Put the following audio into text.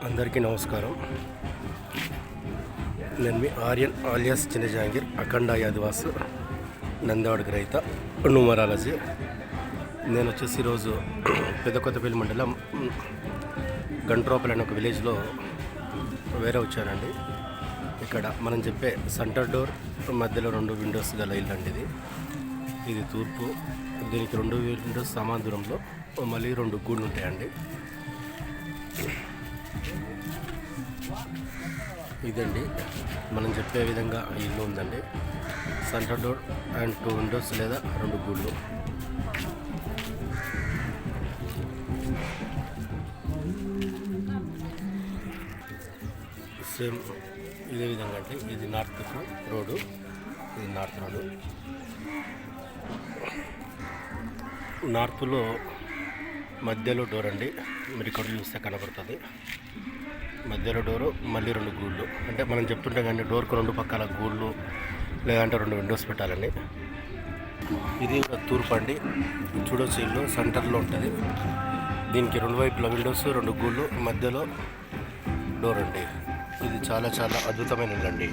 అందరికీ నమస్కారం. నేను మీ ఆర్యన్ ఆలియాస్ చిన్న జహాంగీర్, అఖండ యాదివాస్, నందవాడ రైత, న్యూమరాలజీ. నేను వచ్చేసి ఈరోజు పెద్దకొత్తపల్లి మండలం గంట్రోపల్ అనే ఒక విలేజ్లో వేరే వచ్చానండి. ఇక్కడ మనం చెప్పే సెంటర్ డోర్ మధ్యలో 2 విండోస్ గల ఇల్లు అండి. ఇది తూర్పు. దీనికి 2 విండోస్ సమాన దూరంలో మళ్ళీ 2 గూళ్ళు ఉంటాయండి. ఇదండి మనం చెప్పే విధంగా ఇల్లు ఉందండి. సెంటర్ డోర్ అండ్ 2 విండోస్ లేదా 2 గూళ్ళు. సేమ్ ఇదే విధంగా అంటే ఇది నార్త్ రోడ్డు, ఇది నార్త్ రోడ్డు. నార్త్లో మధ్యలో డోర్ అండి, మీరు ఇక్కడ చూస్తే కనబడుతుంది. మధ్యలో డోరు, మళ్ళీ 2 గూళ్ళు. అంటే మనం చెప్తుంటే కానీ డోర్కు 2 పక్కల గూళ్ళు లేదంటే 2 విండోస్ పెట్టాలండి. ఇది తూర్పు అండి. చూడొచ్చు, ఇల్లు సెంటర్లో ఉంటుంది. దీనికి 2 వైపుల విండోస్, 2 గూళ్ళు, మధ్యలో డోర్ అండి. ఇది చాలా చాలా అద్భుతమైన ఇల్లు అండి.